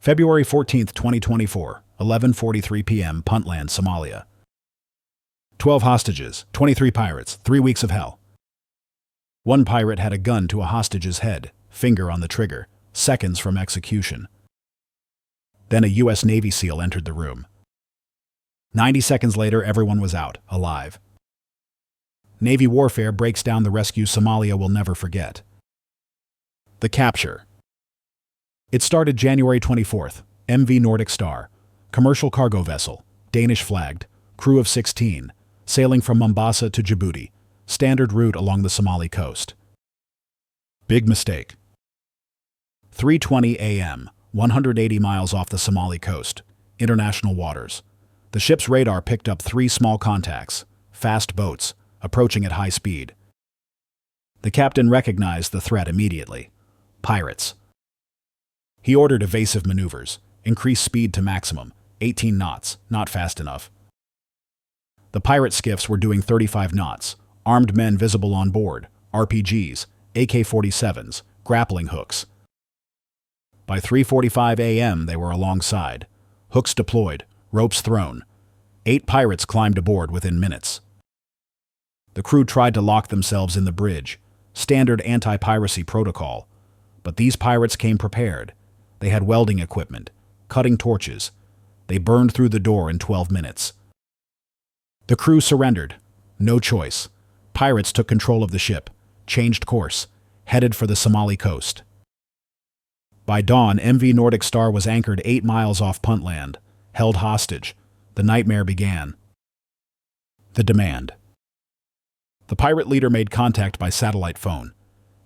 February 14th, 2024, 11:43 p.m., Puntland, Somalia. 12 hostages, 23 pirates, 3 weeks of hell. One pirate had a gun to a hostage's head, finger on the trigger, seconds from execution. Then a U.S. Navy SEAL entered the room. 90 seconds later, everyone was out, alive. Navy warfare breaks down the rescue Somalia will never forget. The capture. It started January 24th, MV Nordic Star, commercial cargo vessel, Danish flagged, crew of 16, sailing from Mombasa to Djibouti, standard route along the Somali coast. Big mistake. 3:20 a.m., 180 miles off the Somali coast, international waters. The ship's radar picked up 3 small contacts, fast boats, approaching at high speed. The captain recognized the threat immediately. Pirates. He ordered evasive maneuvers, increased speed to maximum, 18 knots, not fast enough. The pirate skiffs were doing 35 knots, armed men visible on board, RPGs, AK-47s, grappling hooks. By 3:45 a.m. they were alongside, hooks deployed, ropes thrown. 8 pirates climbed aboard within minutes. The crew tried to lock themselves in the bridge, standard anti-piracy protocol, but these pirates came prepared. They had welding equipment, cutting torches. They burned through the door in 12 minutes. The crew surrendered. No choice. Pirates took control of the ship, changed course, headed for the Somali coast. By dawn, MV Nordic Star was anchored 8 miles off Puntland, held hostage. The nightmare began. The demand. The pirate leader made contact by satellite phone.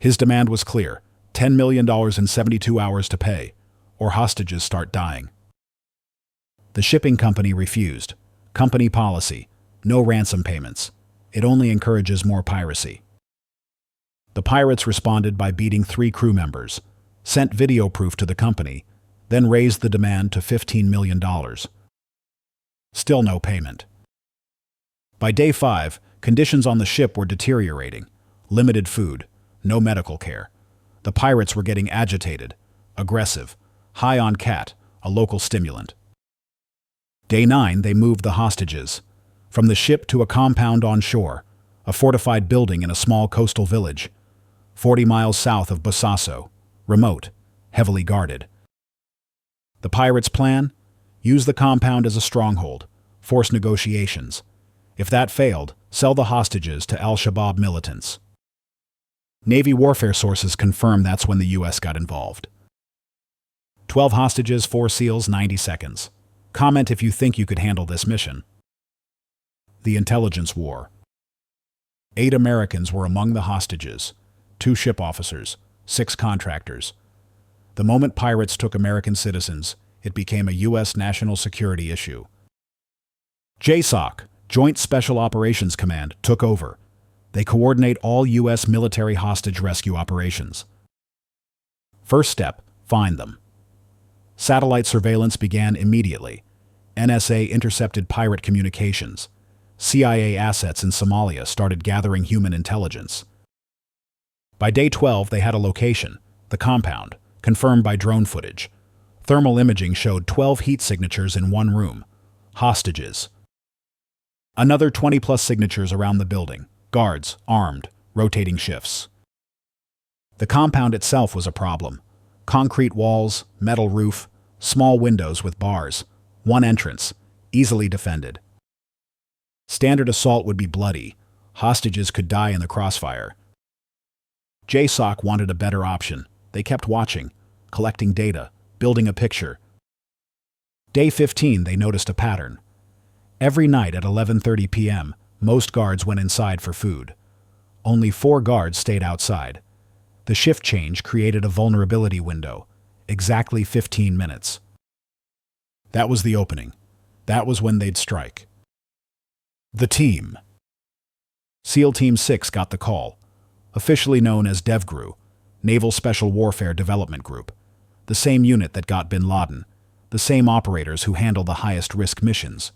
His demand was clear: $10 million in 72 hours to pay, or hostages start dying. The shipping company refused. Company policy: no ransom payments. It only encourages more piracy. The pirates responded by beating 3 crew members, sent video proof to the company, then raised the demand to $15 million. Still no payment. By day 5, conditions on the ship were deteriorating. Limited food, no medical care. The pirates were getting agitated, aggressive, high on cat, a local stimulant. Day 9, they moved the hostages. From the ship to a compound on shore, a fortified building in a small coastal village, 40 miles south of Bosaso, remote, heavily guarded. The pirates' plan? Use the compound as a stronghold, force negotiations. If that failed, sell the hostages to Al-Shabaab militants. Navy warfare sources confirm that's when the U.S. got involved. 12 hostages, 4 SEALs, 90 seconds. Comment if you think you could handle this mission. The intelligence war. 8 Americans were among the hostages, 2 ship officers, 6 contractors. The moment pirates took American citizens, it became a U.S. national security issue. JSOC, Joint Special Operations Command, took over. They coordinate all U.S. military hostage rescue operations. First step, find them. Satellite surveillance began immediately. NSA intercepted pirate communications. CIA assets in Somalia started gathering human intelligence. By day 12, they had a location, the compound, confirmed by drone footage. Thermal imaging showed 12 heat signatures in one room. Hostages. Another 20-plus signatures around the building. Guards, armed, rotating shifts. The compound itself was a problem. Concrete walls, metal roof, small windows with bars. One entrance, easily defended. Standard assault would be bloody. Hostages could die in the crossfire. JSOC wanted a better option. They kept watching, collecting data, building a picture. Day 15, they noticed a pattern. Every night at 11:30 p.m., most guards went inside for food. Only 4 guards stayed outside. The shift change created a vulnerability window, exactly 15 minutes. That was the opening. That was when they'd strike. The team. SEAL Team 6 got the call, officially known as DevGRU, Naval Special Warfare Development Group, the same unit that got bin Laden, the same operators who handle the highest risk missions.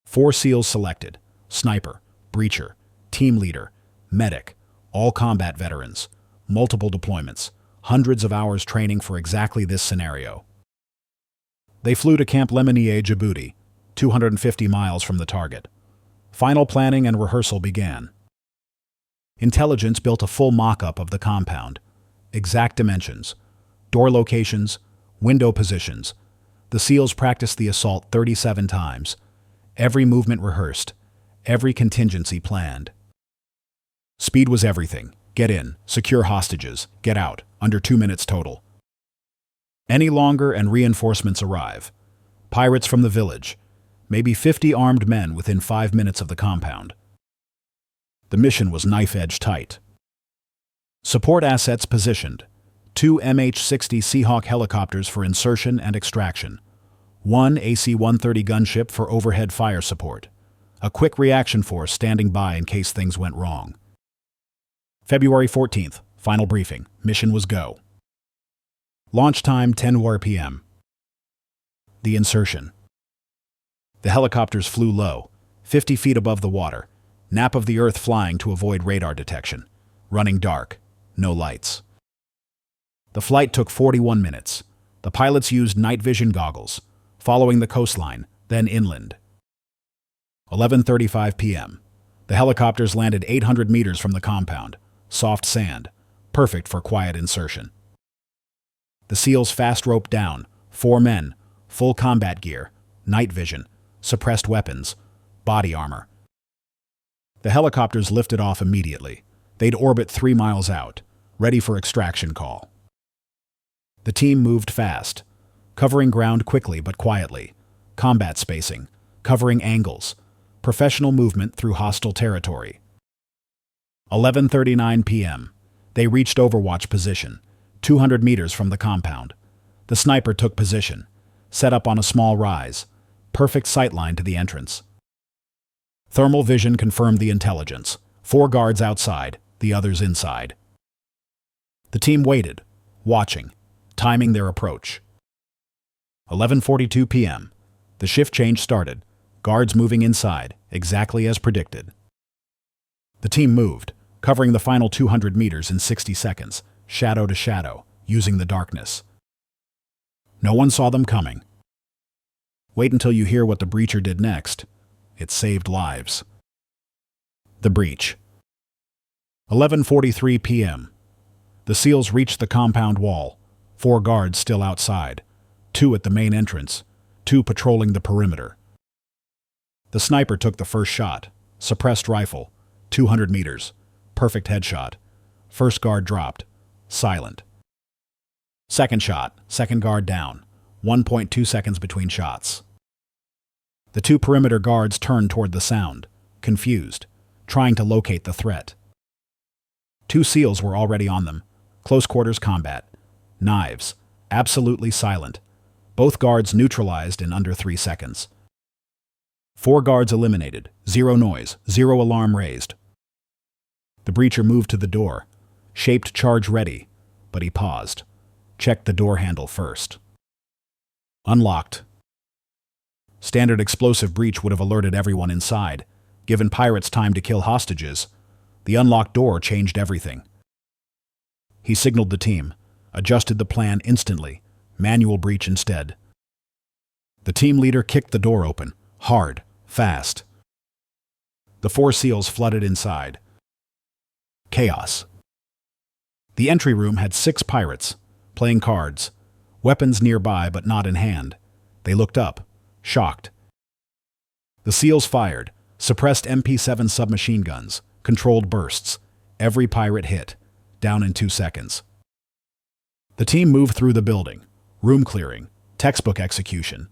4 SEALs selected: sniper, breacher, team leader, medic, all combat veterans, multiple deployments, hundreds of hours training for exactly this scenario. They flew to Camp Lemonnier, Djibouti, 250 miles from the target. Final planning and rehearsal began. Intelligence built a full mock-up of the compound. Exact dimensions, door locations, window positions. The SEALs practiced the assault 37 times. Every movement rehearsed, every contingency planned. Speed was everything. Get in, secure hostages, get out, under 2 minutes total. Any longer and reinforcements arrive. Pirates from the village, maybe 50 armed men within 5 minutes of the compound. The mission was knife-edge tight. Support assets positioned. 2 MH-60 Seahawk helicopters for insertion and extraction. 1 AC-130 gunship for overhead fire support. A quick reaction force standing by in case things went wrong. February 14th, final briefing. Mission was go. Launch time 10 p.m. The insertion. The helicopters flew low, 50 feet above the water, nap of the earth flying to avoid radar detection. Running dark, no lights. The flight took 41 minutes. The pilots used night vision goggles, following the coastline, then inland. 11:35 p.m. The helicopters landed 800 meters from the compound. Soft sand, perfect for quiet insertion. The SEALs fast roped down, 4 men, full combat gear, night vision, suppressed weapons, body armor. The helicopters lifted off immediately. They'd orbit 3 miles out, ready for extraction call. The team moved fast, covering ground quickly but quietly, combat spacing, covering angles, professional movement through hostile territory. 11:39 p.m. They reached overwatch position, 200 meters from the compound. The sniper took position, set up on a small rise, perfect sightline to the entrance. Thermal vision confirmed the intelligence. 4 guards outside, the others inside. The team waited, watching, timing their approach. 11:42 p.m. The shift change started, guards moving inside, exactly as predicted. The team moved, covering the final 200 meters in 60 seconds, shadow to shadow, using the darkness. No one saw them coming. Wait until you hear what the breacher did next. It saved lives. The breach. 11:43 p.m. The SEALs reached the compound wall, 4 guards still outside, 2 at the main entrance, 2 patrolling the perimeter. The sniper took the first shot, suppressed rifle, 200 meters, perfect headshot. First guard dropped, silent. Second shot, second guard down, 1.2 seconds between shots. The 2 perimeter guards turned toward the sound, confused, trying to locate the threat. 2 SEALs were already on them, close quarters combat, knives, absolutely silent. Both guards neutralized in under 3 seconds. 4 guards eliminated, 0 noise, 0 alarm raised. The breacher moved to the door, shaped charge ready, but he paused, checked the door handle first. Unlocked. Standard explosive breach would have alerted everyone inside, given pirates time to kill hostages. The unlocked door changed everything. He signaled the team, adjusted the plan instantly, manual breach instead. The team leader kicked the door open, hard, fast. The 4 SEALs flooded inside. Chaos. The entry room had 6 pirates, playing cards, weapons nearby but not in hand. They looked up, shocked. The SEALs fired, suppressed MP7 submachine guns, controlled bursts. Every pirate hit, down in 2 seconds. The team moved through the building, room clearing, textbook execution.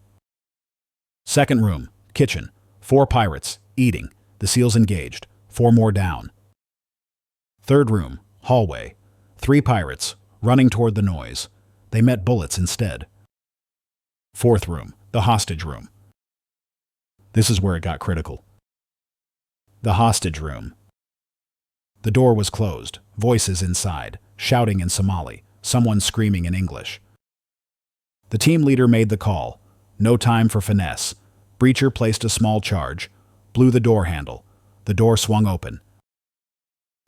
Second room, kitchen, 4 pirates, eating, the SEALs engaged, 4 more down. Third room, hallway, 3 pirates, running toward the noise. They met bullets instead. Fourth room, the hostage room. This is where it got critical. The hostage room. The door was closed, voices inside, shouting in Somali, someone screaming in English. The team leader made the call. No time for finesse. Breacher placed a small charge, blew the door handle. The door swung open.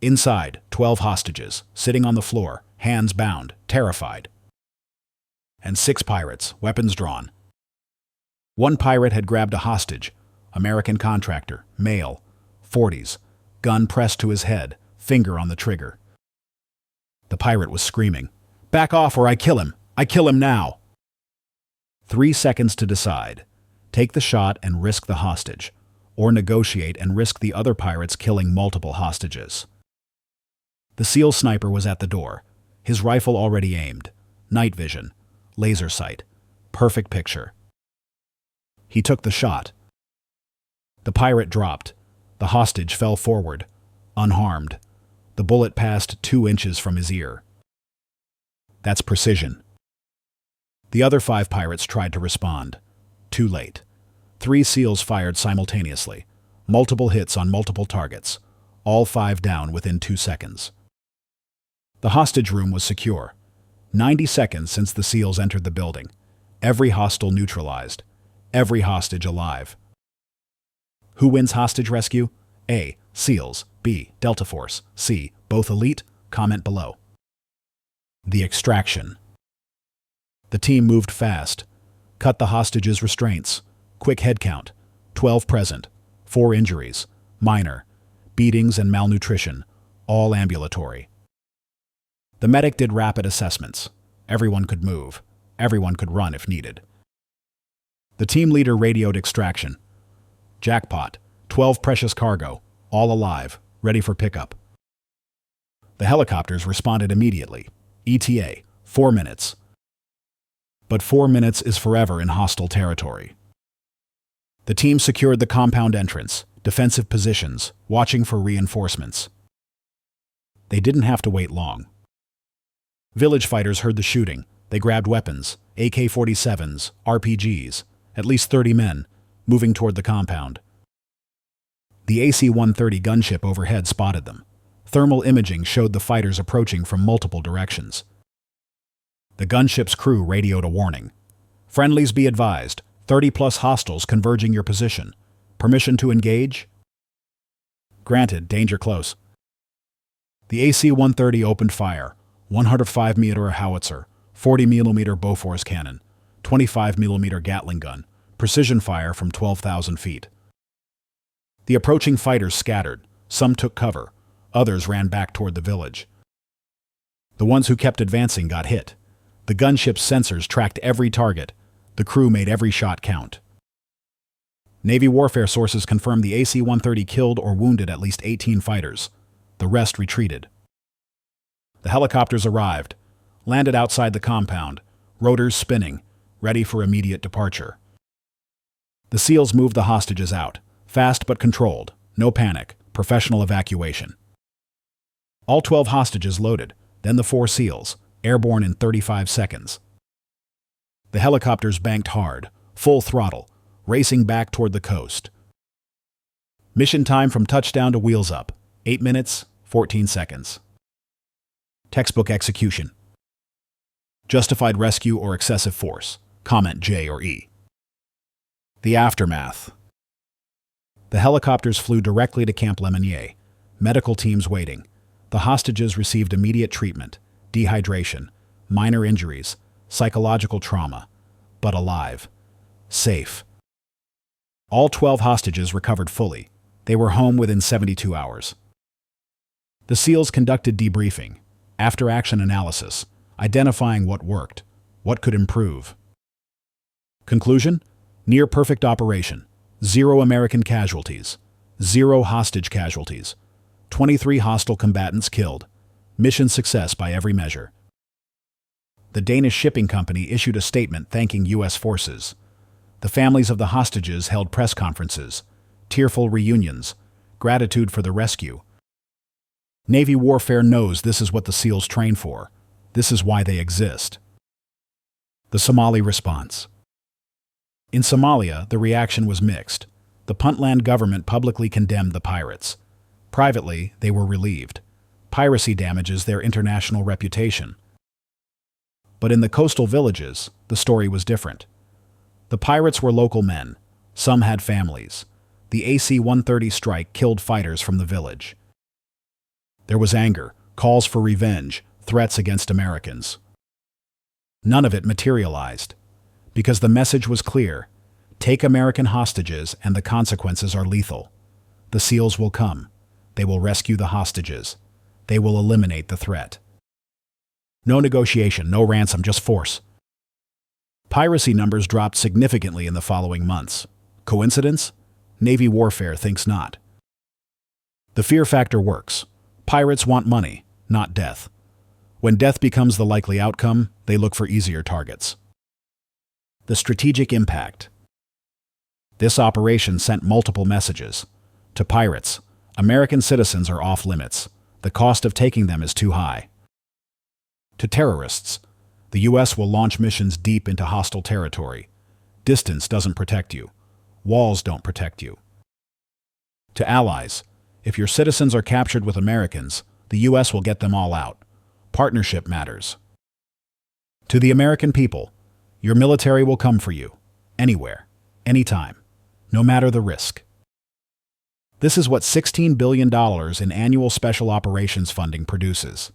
Inside, 12 hostages, sitting on the floor, hands bound, terrified. And 6 pirates, weapons drawn. One pirate had grabbed a hostage, American contractor, male, 40s, gun pressed to his head, finger on the trigger. The pirate was screaming, "Back off or I kill him! I kill him now!" 3 seconds to decide. Take the shot and risk the hostage, or negotiate and risk the other pirates killing multiple hostages. The SEAL sniper was at the door, his rifle already aimed, night vision, laser sight, perfect picture. He took the shot. The pirate dropped. The hostage fell forward, unharmed. The bullet passed 2 inches from his ear. That's precision. The other 5 pirates tried to respond. Too late. 3 SEALs fired simultaneously, multiple hits on multiple targets, all 5 down within 2 seconds. The hostage room was secure. 90 seconds since the SEALs entered the building. Every hostile neutralized. Every hostage alive. Who wins hostage rescue? A. SEALs. B. Delta Force. C. Both elite? Comment below. The extraction. The team moved fast. Cut the hostages' restraints. Quick head count. 12 present. 4 injuries. Minor. Beatings and malnutrition. All ambulatory. The medic did rapid assessments. Everyone could move. Everyone could run if needed. The team leader radioed extraction. Jackpot. 12 precious cargo. All alive. Ready for pickup. The helicopters responded immediately. ETA. 4 minutes. But 4 minutes is forever in hostile territory. The team secured the compound entrance, defensive positions, watching for reinforcements. They didn't have to wait long. Village fighters heard the shooting. They grabbed weapons, AK-47s, RPGs, at least 30 men, moving toward the compound. The AC-130 gunship overhead spotted them. Thermal imaging showed the fighters approaching from multiple directions. The gunship's crew radioed a warning. "Friendlies be advised, 30-plus hostiles converging your position. Permission to engage?" Granted, danger close. The AC-130 opened fire, 105mm howitzer, 40mm Bofors cannon, 25mm Gatling gun, precision fire from 12,000 feet. The approaching fighters scattered. Some took cover. Others ran back toward the village. The ones who kept advancing got hit. The gunship's sensors tracked every target. The crew made every shot count. Navy warfare sources confirmed the AC-130 killed or wounded at least 18 fighters. The rest retreated. The helicopters arrived, landed outside the compound, rotors spinning, ready for immediate departure. The SEALs moved the hostages out, fast but controlled, no panic, professional evacuation. All 12 hostages loaded, then the 4 SEALs, airborne in 35 seconds. The helicopters banked hard, full throttle, racing back toward the coast. Mission time from touchdown to wheels up, 8 minutes, 14 seconds. Textbook execution. Justified rescue or excessive force? Comment J or E. The aftermath. The helicopters flew directly to Camp Lemonnier. Medical teams waiting. The hostages received immediate treatment, dehydration, minor injuries, psychological trauma, but alive. Safe. All 12 hostages recovered fully. They were home within 72 hours. The SEALs conducted debriefing, after-action analysis, identifying what worked, what could improve. Conclusion? Near-perfect operation. 0 American casualties. 0 hostage casualties. 23 hostile combatants killed. Mission success by every measure. The Danish shipping company issued a statement thanking U.S. forces. The families of the hostages held press conferences, tearful reunions, gratitude for the rescue. Navy warfare knows this is what the SEALs train for. This is why they exist. The Somali response. In Somalia, the reaction was mixed. The Puntland government publicly condemned the pirates. Privately, they were relieved. Piracy damages their international reputation. But in the coastal villages, the story was different. The pirates were local men. Some had families. The AC-130 strike killed fighters from the village. There was anger, calls for revenge, threats against Americans. None of it materialized, because the message was clear. Take American hostages and the consequences are lethal. The SEALs will come. They will rescue the hostages. They will eliminate the threat. No negotiation, no ransom, just force. Piracy numbers dropped significantly in the following months. Coincidence? Navy warfare thinks not. The fear factor works. Pirates want money, not death. When death becomes the likely outcome, they look for easier targets. The strategic impact. This operation sent multiple messages. To pirates, American citizens are off limits. The cost of taking them is too high. To terrorists, the U.S. will launch missions deep into hostile territory. Distance doesn't protect you. Walls don't protect you. To allies, if your citizens are captured with Americans, the U.S. will get them all out. Partnership matters. To the American people, your military will come for you. Anywhere. Anytime. No matter the risk. This is what $16 billion in annual special operations funding produces.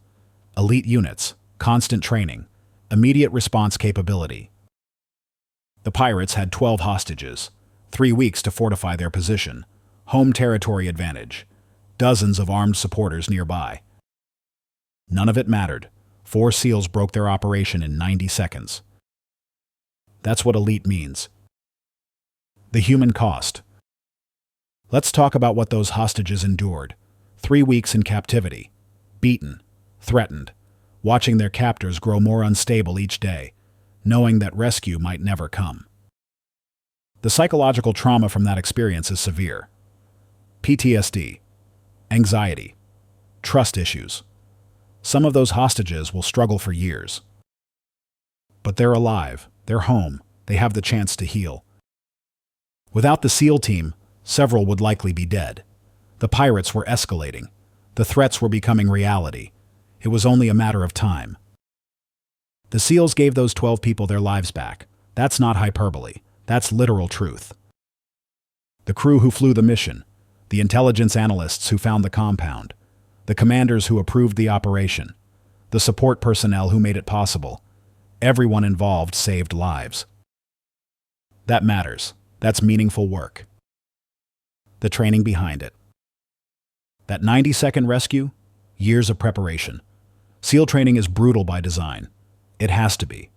Elite units, constant training, immediate response capability. The pirates had 12 hostages, 3 weeks to fortify their position, home territory advantage, dozens of armed supporters nearby. None of it mattered. 4 SEALs broke their operation in 90 seconds. That's what elite means. The human cost. Let's talk about what those hostages endured. 3 weeks in captivity, beaten, threatened, watching their captors grow more unstable each day, knowing that rescue might never come. The psychological trauma from that experience is severe. PTSD, anxiety, trust issues. Some of those hostages will struggle for years. But they're alive, they're home, they have the chance to heal. Without the SEAL team, several would likely be dead. The pirates were escalating. The threats were becoming reality. It was only a matter of time. The SEALs gave those 12 people their lives back. That's not hyperbole. That's literal truth. The crew who flew the mission, the intelligence analysts who found the compound, the commanders who approved the operation, the support personnel who made it possible, everyone involved saved lives. That matters. That's meaningful work. The training behind it. That 90-second rescue? Years of preparation. SEAL training is brutal by design. It has to be,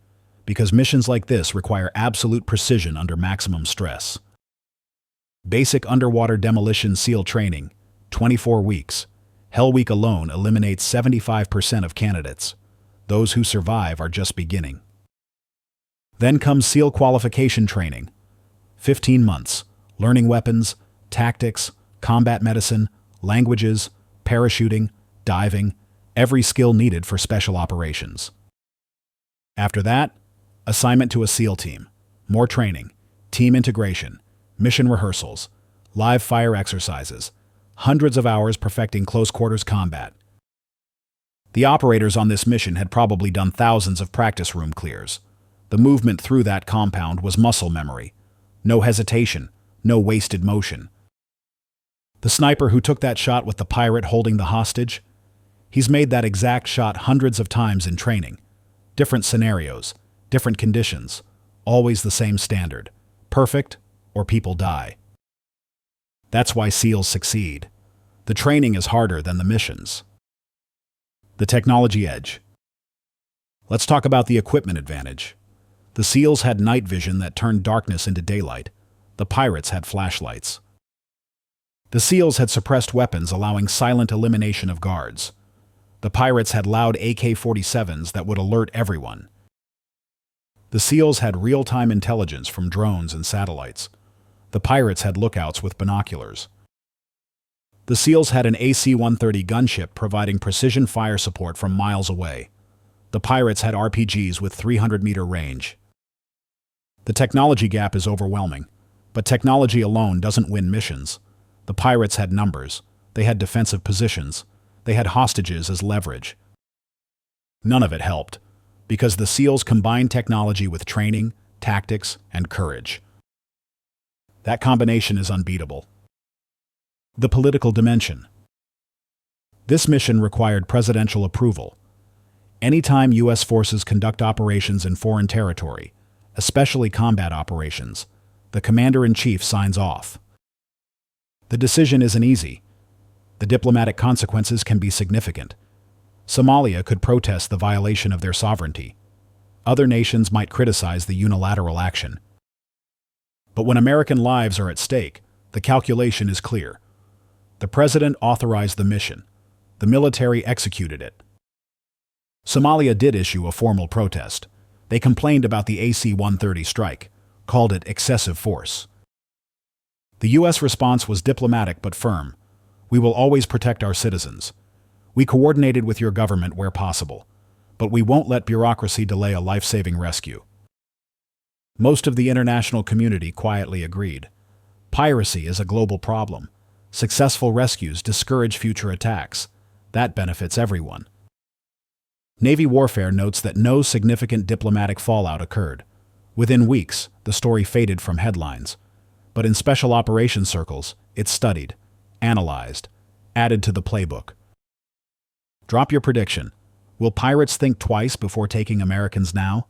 because missions like this require absolute precision under maximum stress. Basic underwater demolition SEAL training, 24 weeks. Hell Week alone eliminates 75% of candidates. Those who survive are just beginning. Then comes SEAL qualification training. 15 months, learning weapons, tactics, combat medicine, languages, parachuting, diving, every skill needed for special operations. After that, assignment to a SEAL team, more training, team integration, mission rehearsals, live fire exercises, hundreds of hours perfecting close-quarters combat. The operators on this mission had probably done thousands of practice room clears. The movement through that compound was muscle memory. No hesitation, no wasted motion. The sniper who took that shot with the pirate holding the hostage, he's made that exact shot hundreds of times in training. Different scenarios, different conditions, always the same standard. Perfect, or people die. That's why SEALs succeed. The training is harder than the missions. The technology edge. Let's talk about the equipment advantage. The SEALs had night vision that turned darkness into daylight. The pirates had flashlights. The SEALs had suppressed weapons, allowing silent elimination of guards. The pirates had loud AK-47s that would alert everyone. The SEALs had real-time intelligence from drones and satellites. The pirates had lookouts with binoculars. The SEALs had an AC-130 gunship providing precision fire support from miles away. The pirates had RPGs with 300-meter range. The technology gap is overwhelming, but technology alone doesn't win missions. The pirates had numbers. They had defensive positions. They had hostages as leverage. None of it helped, because the SEALs combined technology with training, tactics, and courage. That combination is unbeatable. The political dimension. This mission required presidential approval. Anytime U.S. forces conduct operations in foreign territory, especially combat operations, The commander-in-chief signs off. The decision isn't easy. The diplomatic consequences can be significant. Somalia could protest the violation of their sovereignty. Other nations might criticize the unilateral action. But when American lives are at stake, the calculation is clear. The president authorized the mission. The military executed it. Somalia did issue a formal protest. They complained about the AC-130 strike, called it excessive force. The U.S. response was diplomatic but firm. We will always protect our citizens. We coordinated with your government where possible, but we won't let bureaucracy delay a life-saving rescue. Most of the international community quietly agreed. Piracy is a global problem. Successful rescues discourage future attacks. That benefits everyone. Navy warfare notes that no significant diplomatic fallout occurred. Within weeks, the story faded from headlines. But in special operations circles, it's studied, analyzed, added to the playbook. Drop your prediction. Will pirates think twice before taking Americans now?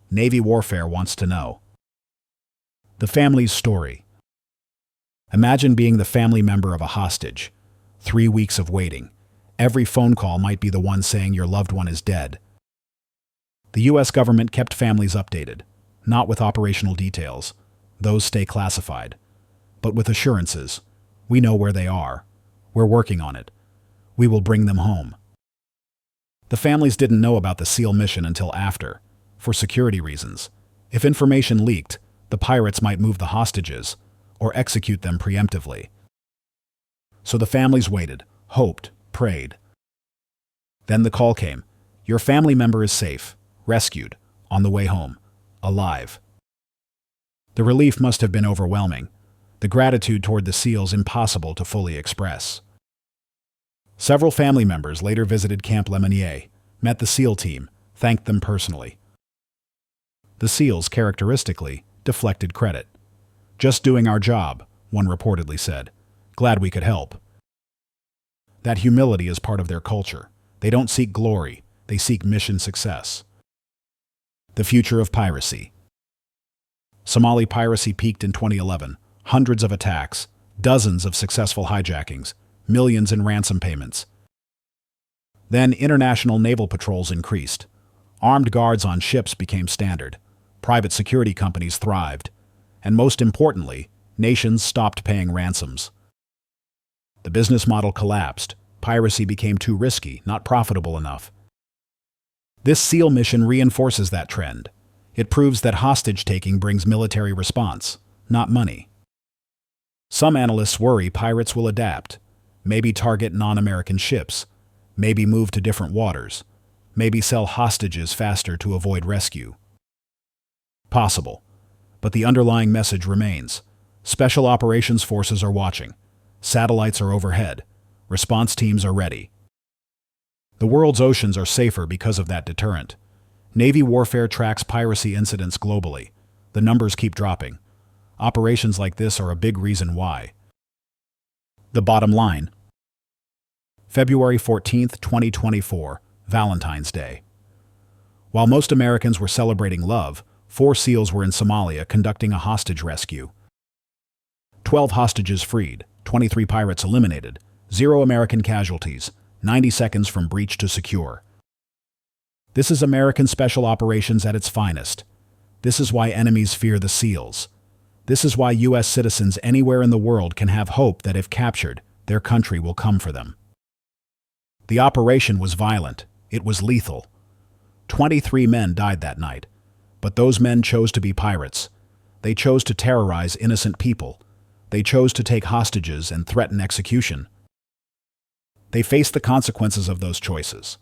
Navy warfare wants to know. The family's story. Imagine being the family member of a hostage. 3 weeks of waiting. Every phone call might be the one saying your loved one is dead. The U.S. government kept families updated, not with operational details. Those stay classified. But with assurances. We know where they are. We're working on it. We will bring them home. The families didn't know about the SEAL mission until after, for security reasons. If information leaked, the pirates might move the hostages, or execute them preemptively. So the families waited, hoped, prayed. Then the call came. Your family member is safe, rescued, on the way home, alive. The relief must have been overwhelming. The gratitude toward the SEALs impossible to fully express. Several family members later visited Camp Lemonnier, met the SEAL team, thanked them personally. The SEALs, characteristically, deflected credit. Just doing our job, one reportedly said. Glad we could help. That humility is part of their culture. They don't seek glory, they seek mission success. The future of piracy. Somali piracy peaked in 2011. Hundreds of attacks, dozens of successful hijackings, millions in ransom payments. Then international naval patrols increased. Armed guards on ships became standard. Private security companies thrived. And most importantly, nations stopped paying ransoms. The business model collapsed. Piracy became too risky, not profitable enough. This SEAL mission reinforces that trend. It proves that hostage-taking brings military response, not money. Some analysts worry pirates will adapt, maybe target non-American ships, maybe move to different waters, maybe sell hostages faster to avoid rescue. Possible. But the underlying message remains. Special operations forces are watching. Satellites are overhead. Response teams are ready. The world's oceans are safer because of that deterrent. Navy warfare tracks piracy incidents globally. The numbers keep dropping. Operations like this are a big reason why. The bottom line. February 14, 2024, Valentine's Day. While most Americans were celebrating love, 4 SEALs were in Somalia conducting a hostage rescue. 12 hostages freed, 23 pirates eliminated, 0 American casualties, 90 seconds from breach to secure. This is American special operations at its finest. This is why enemies fear the SEALs. This is why U.S. citizens anywhere in the world can have hope that if captured, their country will come for them. The operation was violent. It was lethal. 23 men died that night. But those men chose to be pirates. They chose to terrorize innocent people. They chose to take hostages and threaten execution. They faced the consequences of those choices.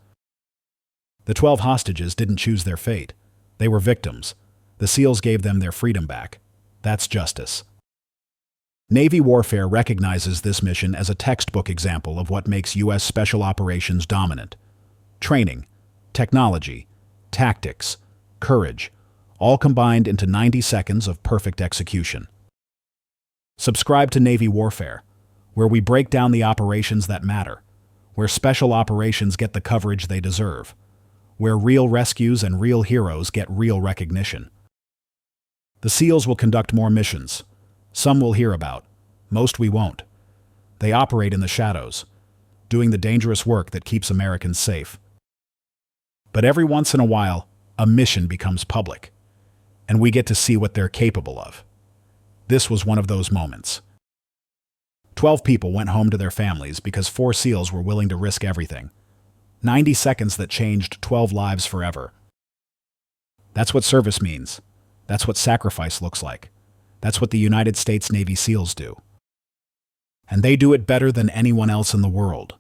The 12 hostages didn't choose their fate. They were victims. The SEALs gave them their freedom back. That's justice. Navy warfare recognizes this mission as a textbook example of what makes U.S. special operations dominant. Training, technology, tactics, courage, all combined into 90 seconds of perfect execution. Subscribe to Navy Warfare, where we break down the operations that matter, where special operations get the coverage they deserve, where real rescues and real heroes get real recognition. The SEALs will conduct more missions. Some we'll hear about. Most we won't. They operate in the shadows, doing the dangerous work that keeps Americans safe. But every once in a while, a mission becomes public, and we get to see what they're capable of. This was one of those moments. 12 people went home to their families because 4 SEALs were willing to risk everything. 90 seconds that changed 12 lives forever. That's what service means. That's what sacrifice looks like. That's what the United States Navy SEALs do. And they do it better than anyone else in the world.